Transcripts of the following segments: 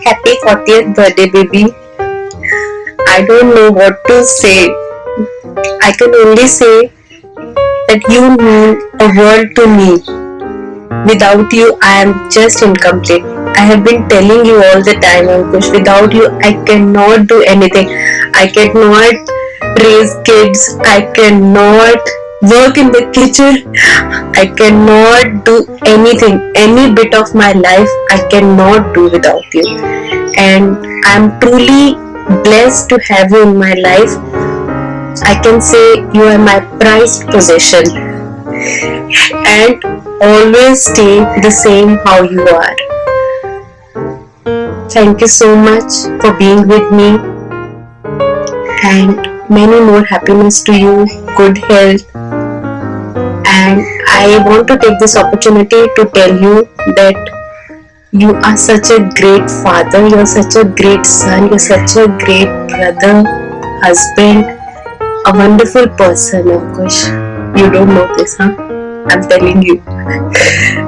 Happy 40th birthday, baby. I don't know what to say. I can only say that you mean a world to me. Without you, I am just incomplete. I have been telling you all the time, Ankush. Without you, I cannot do anything. I cannot raise kids. I cannot work in the kitchen. I cannot do anything. Any bit of my life, I cannot do without you. And I'm truly blessed to have you in my life. I can say you are my prized possession and always stay the same how you are. Thank you so much for being with me and many more happiness to you, good health. And I want to take this opportunity to tell you that you are such a great father, you're such a great son, you're such a great brother, husband, a wonderful person, Ankush. You don't know this, huh? I'm telling you.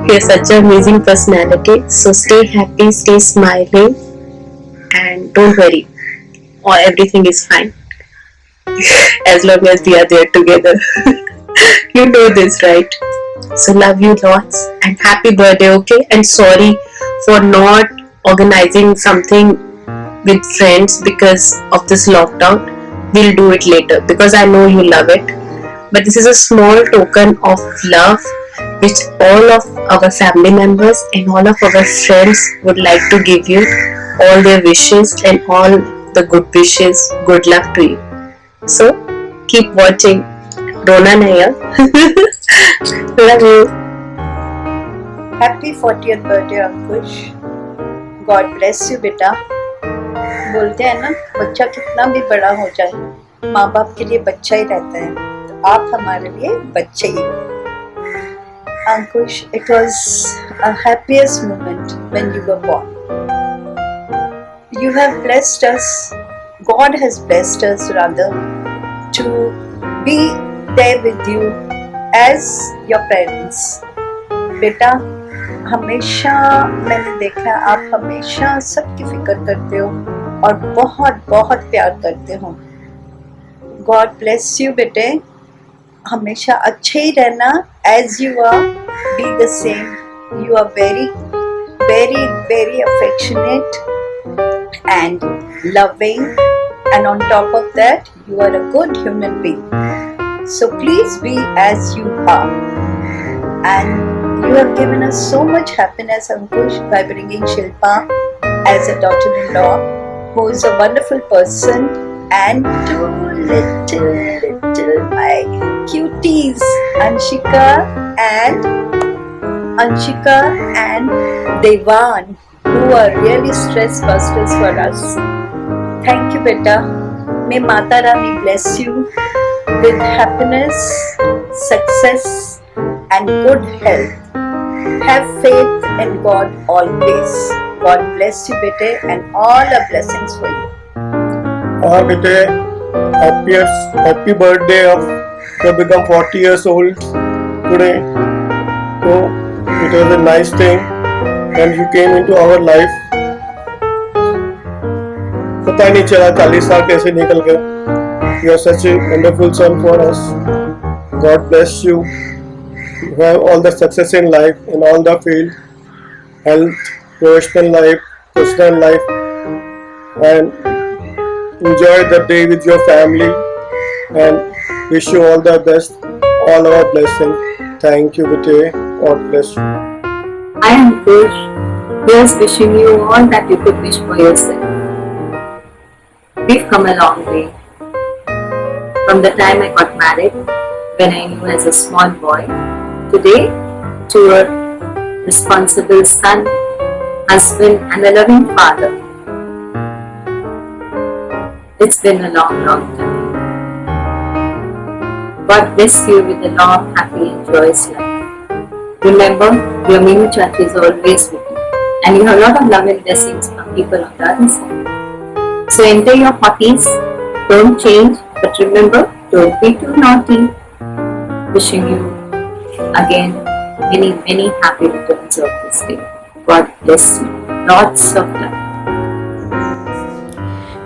You're such an amazing personality. So stay happy, stay smiling, and don't worry. Everything is fine. As long as we are there together. You know this, right? So love you lots and happy birthday, okay? And sorry for not organizing something with friends because of this lockdown. We'll do it later because I know you love it. But this is a small token of love which all of our family members and all of our friends would like to give you all their wishes and all the good wishes, good luck to you. So keep watching. Rona Naya. Love you. Happy 40th birthday Ankush. God bless you बेटा. बोलते हैं ना बच्चा कितना भी बड़ा हो जाए माँ बाप के लिए बच्चा ही रहता है, तो आप हमारे लिए बच्चे ही हो. Ankush, it was a happiest moment when you were born. You have blessed us, God has blessed us rather, to be there with you as your parents. बेटा हमेशा मैंने देखा आप हमेशा सबकी फिक्र करते हो और बहुत बहुत प्यार करते हो. गॉड ब्लेस यू बेटे, हमेशा अच्छे ही रहना. As you are be the same. You are very very very affectionate and loving, and on top of that you are a good human being. So please be as you are. And you have given us so much happiness, Ankush, by bringing Shilpa as a daughter-in-law, who is a wonderful person, and two little my cuties, Anshika and Devan, who are really stress busters for us. Thank you, beta. May Mata Rani bless you with happiness, success, and good health. Have faith in God always. God bless you, bete, and all our blessings for you. Bete, happy birthday of you become 40 years old today. So it was a nice thing when you came into our life. पता नहीं चला 40 साल कैसे निकल गए. You are such a wonderful son for us. God bless you. You have all the success in life, in all the field, health, professional life, personal life, and enjoy the day with your family, and wish you all the best, all our blessings. Thank you, Vijay. God bless you. I am good. Just wishing you all that you could wish for yourself. We've come a long way. From the time I got married, when I knew as a small boy, today to a responsible son, husband, and a loving father. It's been a long, long time. God bless you with a long, happy, and joyous life. Remember, your Minu Chachi is always with you, and you have a lot of love and blessings from people on the other side. So enter your 40s, don't change, but remember, don't be too naughty. Wishing you again many, many happy returns of this day. God bless you. Lots of love.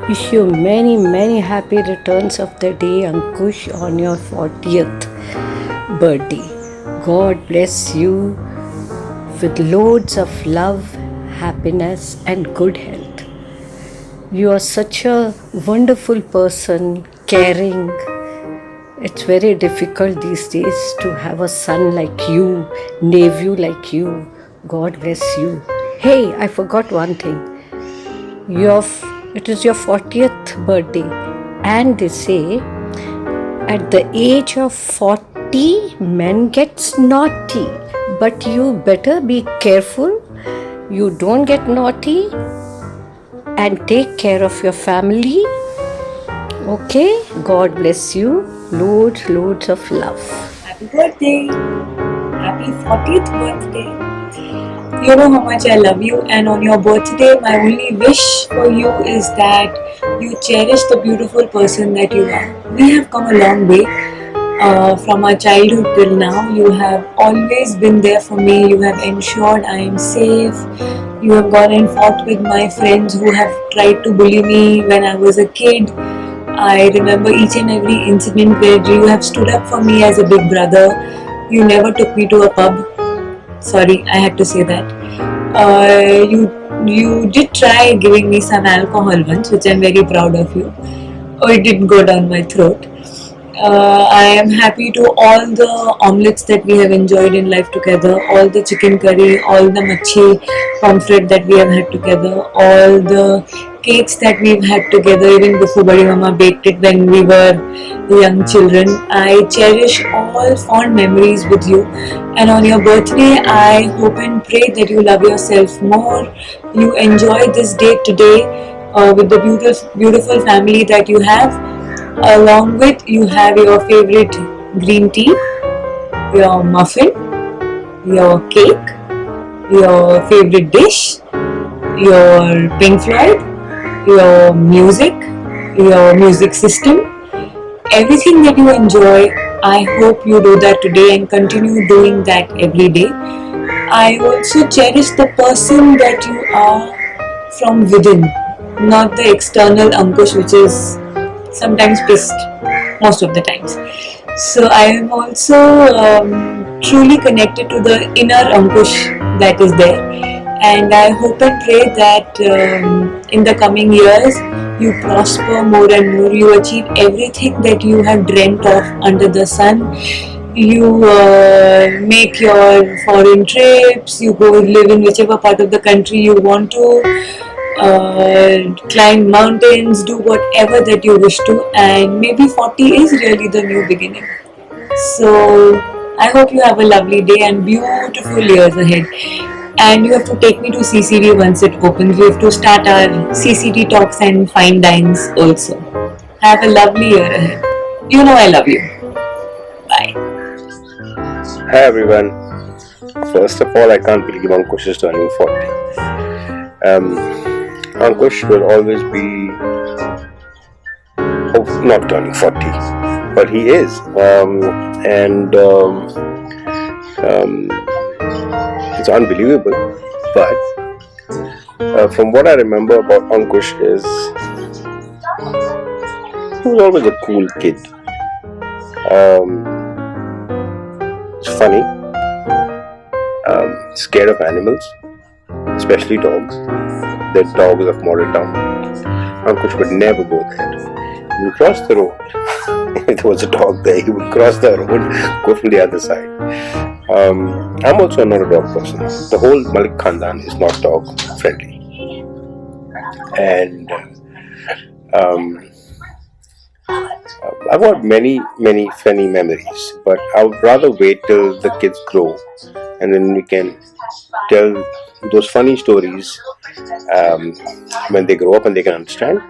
Wish you many, many happy returns of the day, Ankush, on your 40th birthday. God bless you with loads of love, happiness, and good health. You are such a wonderful person, caring. It's very difficult these days to have a son like you, nephew like you. God bless you. Hey, I forgot one thing. It is your 40th birthday, and they say at the age of 40, men gets naughty. But you better be careful you don't get naughty and take care of your family. Okay? God bless you. Loads of love. Happy birthday! Happy 40th birthday! You know how much I love you, and on your birthday, my only wish for you is that you cherish the beautiful person that you are. We have come a long way from our childhood till now. You have always been there for me. You have ensured I am safe. You have gone and fought with my friends who have tried to bully me when I was a kid. I remember each and every incident where you have stood up for me as a big brother. You never took me to a pub. Sorry, I had to say that. You did try giving me some alcohol once, which I'm very proud of you. Oh, it didn't go down my throat. I am happy to all the omelets that we have enjoyed in life together, all the chicken curry, all the machi pomfret that we have had together, all the cakes that we've had together even before Badi Mama baked it when we were young children. I cherish all fond memories with you, and on your birthday I hope and pray that you love yourself more, you enjoy this day today with the beautiful family that you have. Along with, you have your favorite green tea, your muffin, your cake, your favorite dish, your Pink Floyd, your music system, everything that you enjoy. I hope you do that today and continue doing that every day. I also cherish the person that you are from within, not the external Ankush, which is sometimes pissed most of the times. So I am also truly connected to the inner Ankush that is there, and I hope and pray that in the coming years you prosper more and more, you achieve everything that you have dreamt of under the sun. You make your foreign trips, you go live in whichever part of the country you want to, climb mountains, do whatever that you wish to, and maybe 40 is really the new beginning. So I hope you have a lovely day and beautiful years ahead. And you have to take me to CCD once it opens. We have to start our CCD talks and fine dines also. Have a lovely year ahead. You know I love you. Bye. Hi everyone. First of all, I can't believe Ankush is turning 40. Ankush will always be not turning 40, but he is. It's unbelievable. But from what I remember about Ankush is he was always a cool kid. Funny, scared of animals, especially dogs. The dogs of Model Town. Ankush would never go there. He would cross the road. If there was a dog there, he would cross the road, go from the other side. I'm also not a dog person. The whole Malik Khandan is not dog friendly. And I've got many funny memories, but I would rather wait till the kids grow and then we can tell those funny stories when they grow up and they can understand.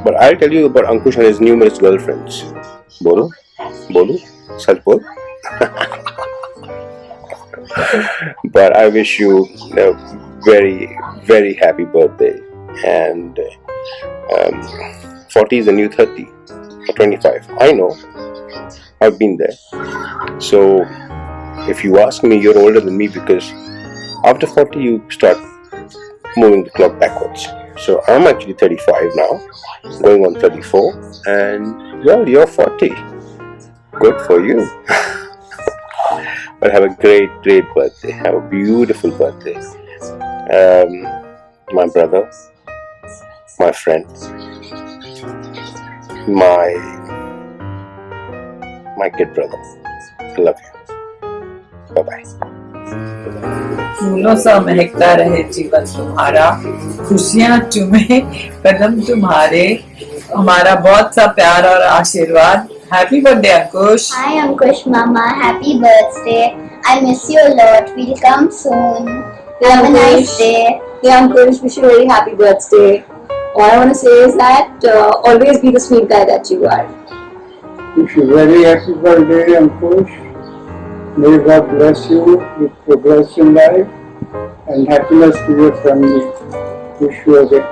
But I'll tell you about Ankush and his numerous girlfriends. Bolu, sach bol. But I wish you a very, very happy birthday. And 40 is the new 30 or 25. I know. I've been there. So if you ask me, you're older than me because after 40 you start moving the clock backwards. So I'm actually 35 now, going on 34, and well, you're 40. Good for you. But have a great birthday. Have a beautiful birthday. My brother, my friend, my kid brother. I love you. Bye bye. फूलों सा महकता रहे जीवन तुम्हारा, खुशियाँ चुमे कदम तुम्हारे, हमारा बहुत सा प्यार और आशीर्वाद. Happy birthday Ankush. Hi Ankush Mama, happy birthday. I miss you a lot. We'll come soon. Have a nice day. Yeah, Ankush, wish you a very happy birthday. All I want to say is that always be the sweet guy that you are. Wish you very happy birthday, Ankush. May God bless you with progress in life and happiness to your family. Wish you a day.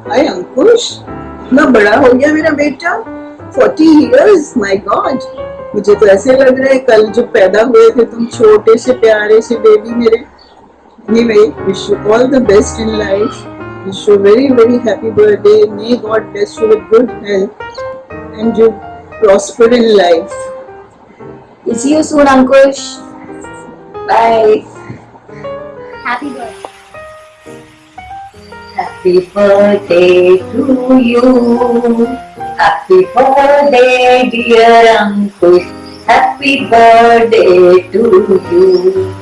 हाय अंकुश, इतना बड़ा हो गया मेरा बेटा. 40 years, my God. मुझे तो ऐसे लग रहा है कल जो पैदा हुए थे तुम, छोटे से प्यारे से बेबी मेरे. Anyway, wish you all the best in life. Wish you a very very happy birthday. May God bless you with good health and you prosper in life. We'll see you soon, Ankush. Bye. Happy birthday. Happy birthday to you. Happy birthday, dear Ankush. Happy birthday to you.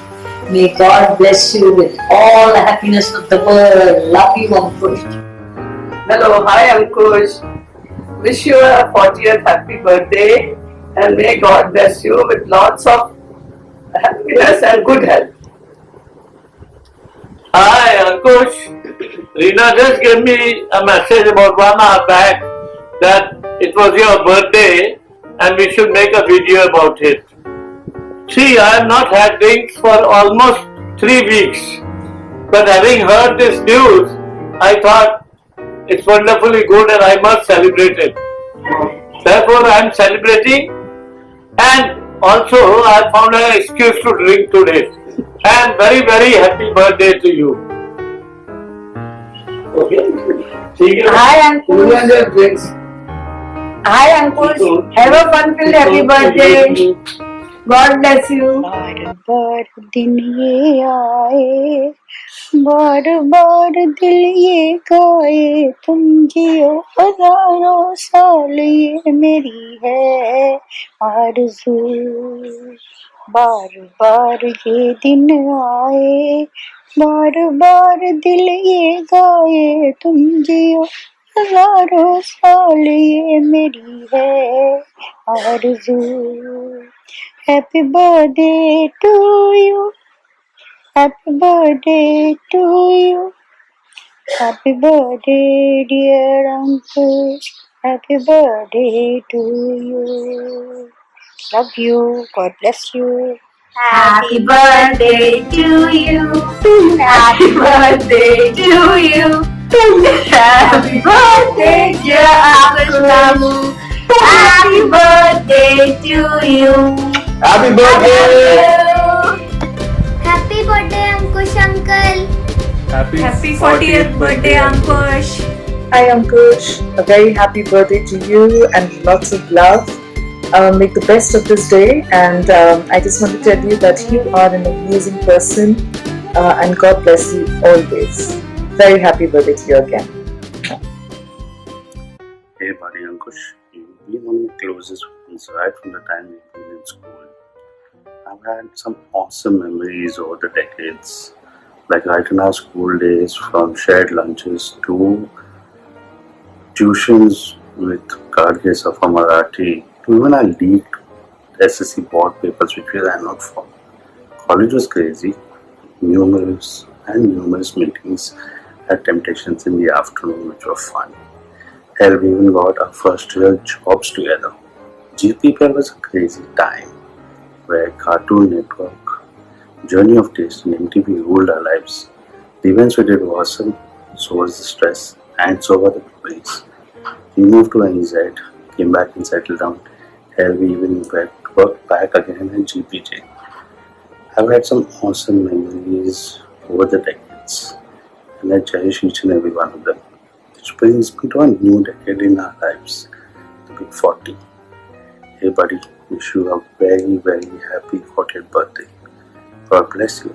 May God bless you with all the happiness of the world. Love you, Ankush. Hello, hi Ankush. Wish you a 40th happy birthday and may God bless you with lots of happiness and good health. Hi Ankush. Rina just gave me a message about 1 hour back that it was your birthday and we should make a video about it. See, I have not had drinks for almost 3 weeks, but having heard this news, I thought it's wonderfully good and I must celebrate it. Therefore, I am celebrating, and also I found an excuse to drink today. And very, very happy birthday to you. Okay. Hi Ankush. Drinks. Hi Ankush. Have a fun-filled happy birthday. God bless you. बार बार दिन ये आए, बार बार दिल ये गाए, तुम जियो हजारों साल ये मेरी है आरज़ू. बार बार ये दिन आए, बार बार दिल ये गाए, तुम जियो हजारों साल ये मेरी है आरज़ू. Happy birthday to you. Happy birthday to you. Happy birthday, dear Uncle. Happy birthday to you. Love you. God bless you. Happy birthday to you. Happy birthday to you. Happy birthday, dear Uncle Ramu. Happy birthday to you. Happy birthday! Happy birthday, Ankush Uncle. Happy 40th birthday, Ankush. Hi Ankush, a very happy birthday to you and lots of love. Make the best of this day, and I just want to tell you that you are an amazing person, and God bless you always. Very happy birthday to you again. Hey buddy Ankush, you've been one of my closest friends right from the time we've been in school. I've had some awesome memories over the decades, like right in our school days, from shared lunches to tuitions with Gadge Safa Marathi, to even our leaked SSC board papers which we ran out for. College was crazy, numerous meetings, had temptations in the afternoon which were fun. Hell, we even got our first real jobs together. GPPL was a crazy time where Cartoon Network, Journey of Taste and MTV ruled our lives. The events we did were awesome, so was the stress, and so were the memories. We moved to NZ, came back and settled down. Hell, we even worked back again at GPJ. I've had some awesome memories over the decades. and I cherish each and every one of them. Which brings me to a new decade in our lives, the big 40. Hey buddy, wish you a very, very happy 40th birthday. God bless you.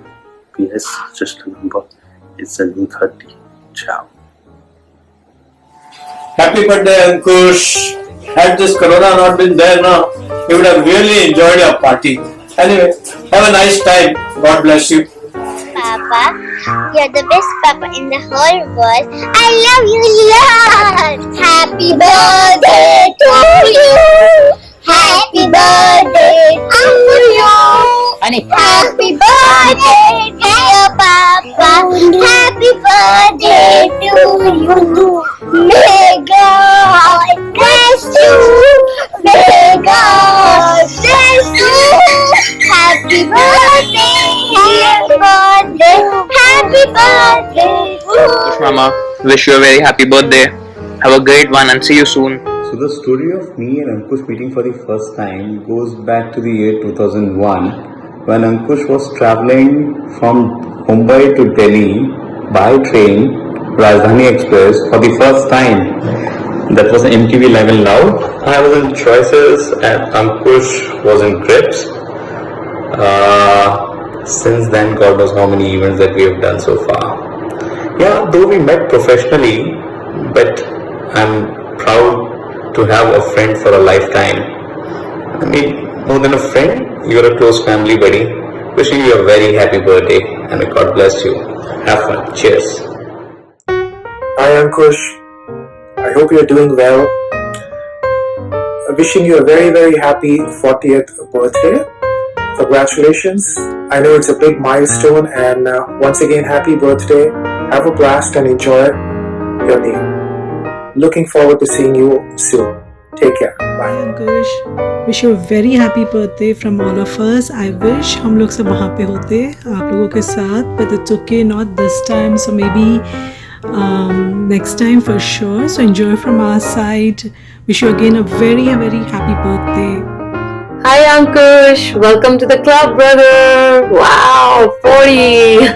P.S. Just a number. It's a new 30. Ciao. Happy birthday, Ankush. Had this corona not been there now, you would have really enjoyed your party. Anyway, have a nice time. God bless you. Papa, you're the best papa in the whole world. I love you lot. Happy birthday to you. Happy birthday to you. Happy birthday, dear Papa. Happy birthday to you. May God bless you. May God bless you. Happy birthday, happy birthday, happy birthday. Ankush Mama, wish you a very happy birthday. Have a great one and see you soon. So the story of me and Ankush meeting for the first time goes back to the year 2001 when Ankush was travelling from Mumbai to Delhi by train, Rajdhani Express, for the first time. That was MTV Live and Loud. I was in Choices and Ankush was in Grips. Since then, God knows how many events that we have done so far. Yeah, though we met professionally, but I'm proud to have a friend for a lifetime. I mean, more than a friend, you're a close family buddy. Wishing you a very happy birthday and may God bless you. Have fun. Cheers. Hi Ankush, I hope you're doing well. Wishing you a very, very happy 40th birthday. Congratulations. I know it's a big milestone, and once again, happy birthday. Have a blast and enjoy your meal. Looking forward to seeing you soon. Take care. Bye. Ankush, wish you a very happy birthday from all of us. I wish हम लोग सब वहाँ पे होते आप लोगों के साथ, but it's okay, not this time. So maybe next time for sure. So enjoy from our side. Wish you again a very happy birthday. Hi Ankush, welcome to the club, brother. Wow, 40.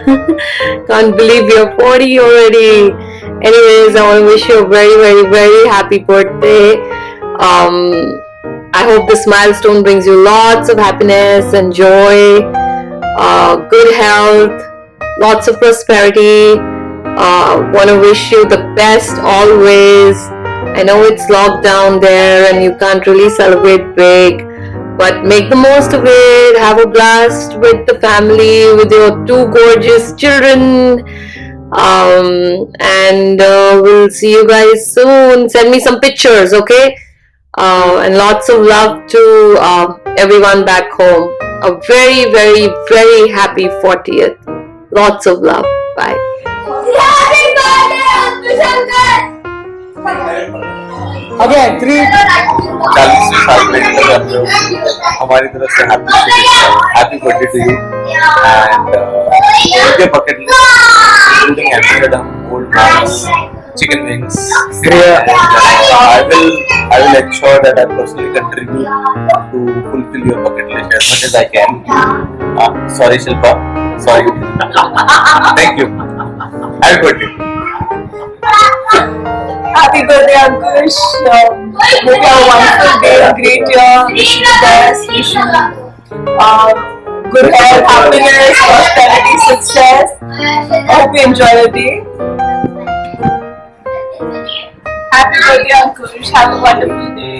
Can't believe you're 40 already. Anyways, I want to wish you a very happy birthday. I hope this milestone brings you lots of happiness and joy, good health, lots of prosperity. Want to wish you the best always. I know it's locked down there and you can't really celebrate big, but make the most of it. Have a blast with the family, with your two gorgeous children, and we'll see you guys soon. Send me some pictures, okay? And lots of love to everyone back home. A very happy 40th. Lots of love. Bye. Happy birthday, Uncle! Again, 3 40 साल में हमारी तरफ से happy birthday to you and your bucket list including Amsterdam, old bars, chicken wings. I will ensure that I personally contribute to fulfill your bucket list as much as I can. Sorry Shilpa, sorry. Thank you. Happy birthday. Happy birthday, Ankush. Hope you have a wonderful day, a great year. Wish you the best. Wish you good health, happiness, prosperity, success. Hope you enjoy your day. Happy birthday, Ankush. Have a wonderful day.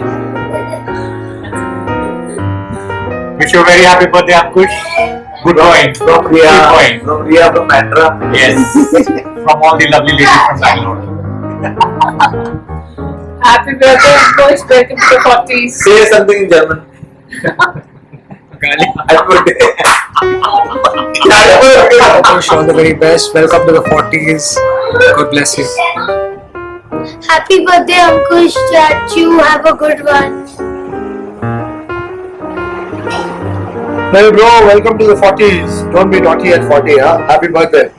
Wish you a very happy birthday, Ankush. Good point. From Riya. From Riya from Bandra. Yes. From all the lovely ladies from Bangalore. Happy birthday, Ankush. Welcome to the 40s. Say something in German. Happy birthday. Ankush, all the very best. Welcome to the 40s. God bless you. Happy birthday, Ankush. That you have a good one. Hey bro, welcome to the 40s. Don't be naughty at 40, huh? Happy birthday.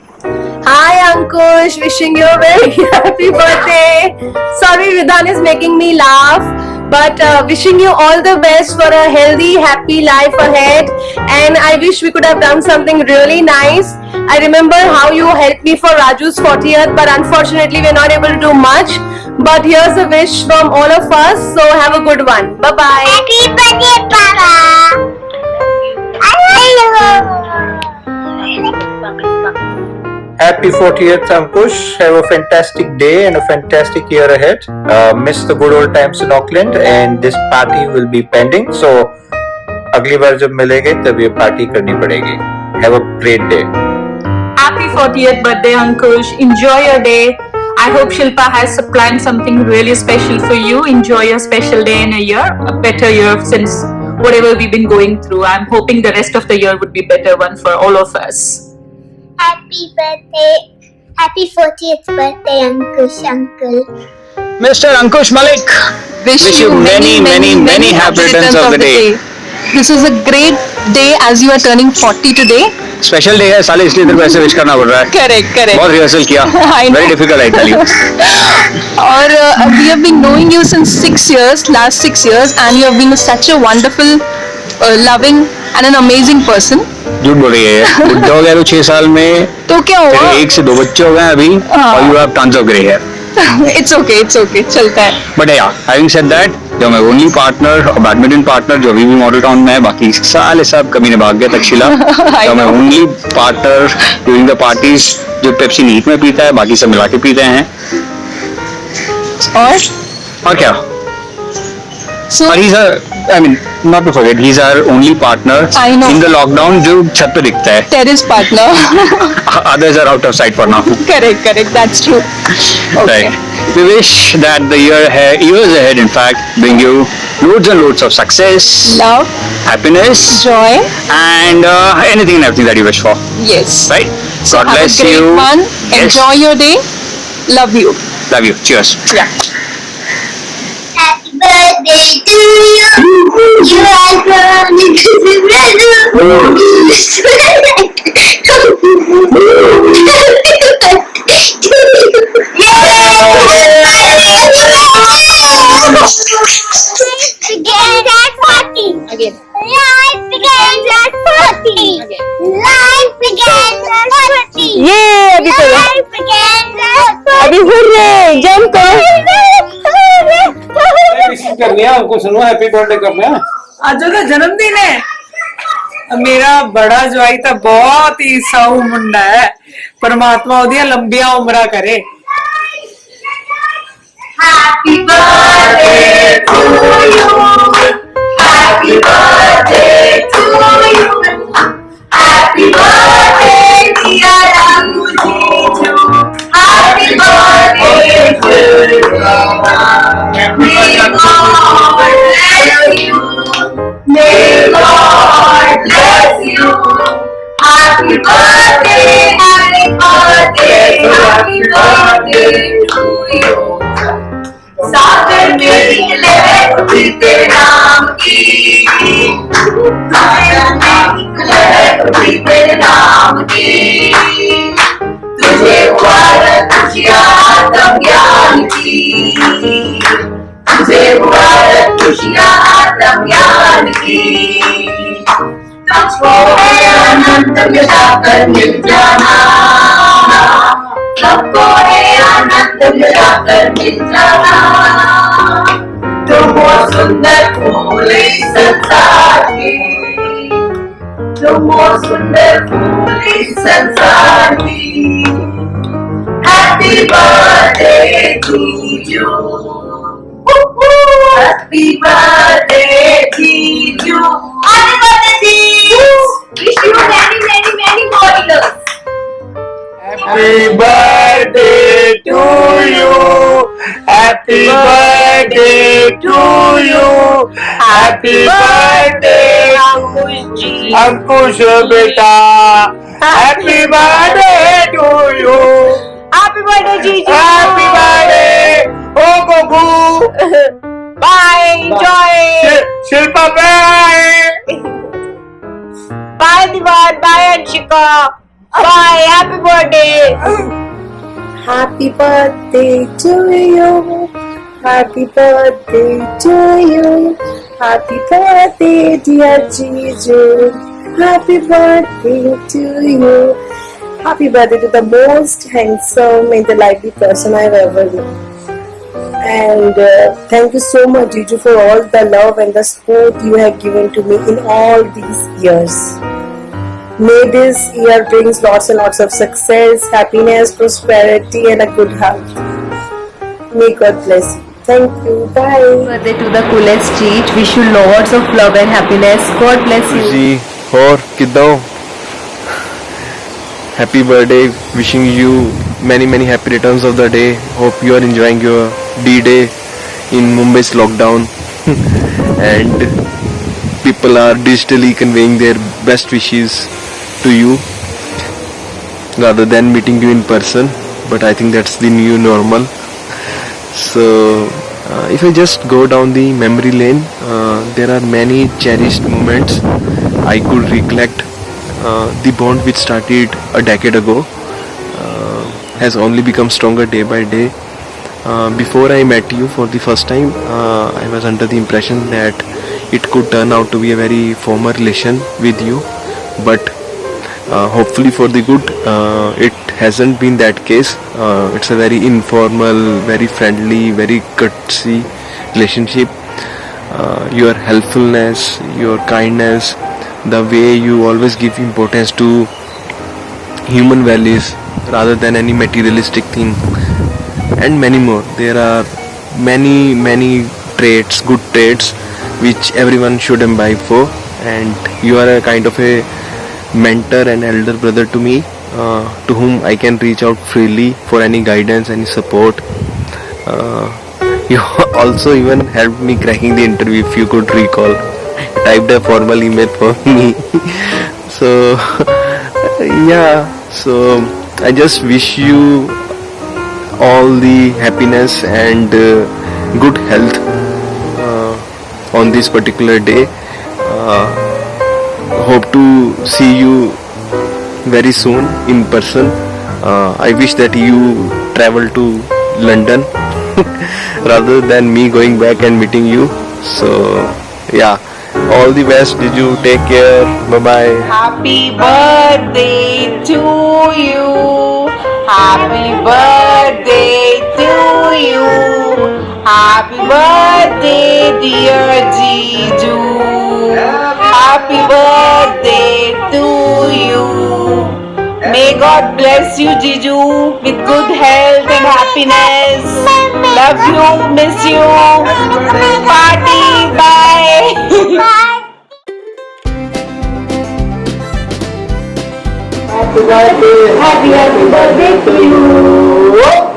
Hi Ankush, wishing you a very happy birthday. Sorry Vidhan is making me laugh, but wishing you all the best for a healthy, happy life ahead. And I wish we could have done something really nice. I remember how you helped me for Raju's 40th, but unfortunately we're not able to do much. But here's a wish from all of us, so have a good one. Bye bye. Happy birthday, Papa. I love you. Happy 40th, Ankush. Have a fantastic day and a fantastic year ahead. Miss the good old times in Auckland, and this party will be pending. So, अगली बार जब मिलेंगे तब ये party करनी पड़ेगी. Have a great day. Happy 40th birthday, Ankush. Enjoy your day. I hope Shilpa has planned something really special for you. Enjoy your special day in a year, a better year since whatever we've been going through. I'm hoping the rest of the year would be a better one for all of us. Happy birthday. Happy 40th birthday, Ankush uncle. Mr. Ankush Malik, wish you many happy returns of the day. This is a great day as you are turning 40 today. Special day है साले, इसलिए तेरे को ऐसे wish करना पड़ रहा है. Correct. बहुत रिहर्सल किया. Very difficult, I tell you. और we have been knowing you since 6 years, last 6 years, and you have been such a wonderful, loving and an amazing person. झूठ बोल रही है. बुढ़ा हो गया तो 6 साल में. तो क्या हुआ? तेरे 1 से 2 बच्चे हो गए अभी, और you have tons of grey hair. It's okay, चलता है. But yeah, having said that, जो मैं ओनली पार्टनर और बैडमिंटन पार्टनर जो अभी भी मॉडल टाउन में है, बाकी साले सब कमीने भाग गए तक्षशिला. तो मैं only partner during the parties जो पेप्सी नीट में पीता है, बाकी सब मिला के पीते हैं. और क्या? और I mean, not to forget, he's our only partner in the lockdown जो छत पे दिखता है. Terrace partner. Others are out of sight for now. Correct, that's true. Okay. Right. We wish that the years ahead, in fact, bring you loads and loads of success, love, happiness, joy, and anything and everything that you wish for. Yes. Right? So God bless have a great you. one. Yes. Enjoy your day. Love you. Love you. Cheers. Yeah. Happy birthday to you. You are grown into the brother. Again. Life begins at 40. Life begins at 40. Yeah, अभी तो Life begins at 40. अभी फिर jump wish करनी है उनको, सुनो happy birthday करना है. आज ਉਹਦਾ ਜਨਮਦਿਨ ਹੈ. ਮੇਰਾ ਬੜਾ ਜਵਾਈ ਤਾਂ ਬਹੁਤ ਹੀ ਸਾਊ ਮੁੰਡਾ ਹੈ. ਪਰਮਾਤਮਾ ਉਹਦੀਆਂ ਲੰਬੀਆਂ ਉਮਰਾਂ ਕਰੇ. Happy birthday to you. Happy birthday to you. Happy birthday, dear Ankush. Happy birthday to you. May God bless you. May God bless you. Happy birthday, happy birthday, happy birthday to you. सागर में निकले खुशी तेरे नाम की. सागर में निकले खुशी तेरे नाम की. तुझे मुबारक खुशियाँ आत्म ज्ञान की. तुझे मुबारक खुशियाँ आत्म ज्ञान की. तुझको है आनंद मिलाकर मिल जाना. सबको है आनंद मिलाकर मिल जाना. तुम हो सुंदर फूल इस संसार की. तुम हो सुंदर फूल इस संसार की. Happy birthday to you. Happy birthday to you. Happy birthday to you. Wish you many more years. Happy birthday to you. Happy birthday to you. Happy birthday Ankush beta. Happy birthday to you. Happy birthday, Gigi. Happy birthday. Oh, Goku. Bye. Enjoy. Shilpa, bye. Bye, Divan. Bye, Anshika. Bye. Happy birthday. Happy birthday to you. Happy birthday to you. Happy birthday, dear Jiju. Happy birthday to you. Happy birthday to the most handsome and the lively person I've ever known. And thank you so much, Jiju, for all the love and the support you have given to me in all these years. May this year brings lots and lots of success, happiness, prosperity, and a good health. May God bless you. Thank you. Bye. Birthday to the coolest cheat. Wish you lots of love and happiness. God bless you. जी और किद्दां हो? Happy birthday. Wishing you many happy returns of the day. Hope you are enjoying your D-Day in Mumbai's lockdown. And people are digitally conveying their best wishes to you rather than meeting you in person. But I think that's the new normal. So if I just go down the memory lane, there are many cherished moments I could recollect. The bond which started a decade ago has only become stronger day by day. Before I met you for the first time, I was under the impression that it could turn out to be a very formal relation with you, but hopefully for the good, it hasn't been that case. It's a very informal, very friendly, very courtesy relationship. Your helpfulness, your kindness, the way you always give importance to human values rather than any materialistic thing, and many more. There are many traits, good traits, which everyone should imbibe for, and you are a kind of a mentor and elder brother to me, to whom I can reach out freely for any guidance, any support. You also even helped me cracking the interview, if you could recall. Typed a formal email for me. So yeah, so I just wish you all the happiness and good health on this particular day. Hope to see you very soon in person. I wish that you travel to London rather than me going back and meeting you. So yeah, all the best. Did you take care? Bye bye. Happy birthday to you. Happy birthday to you. Happy birthday, dear Jiju. Happy birthday to you. May God bless you, Jiju, with good health and happiness. Love you, miss you. Party, bye. Happy birthday to you.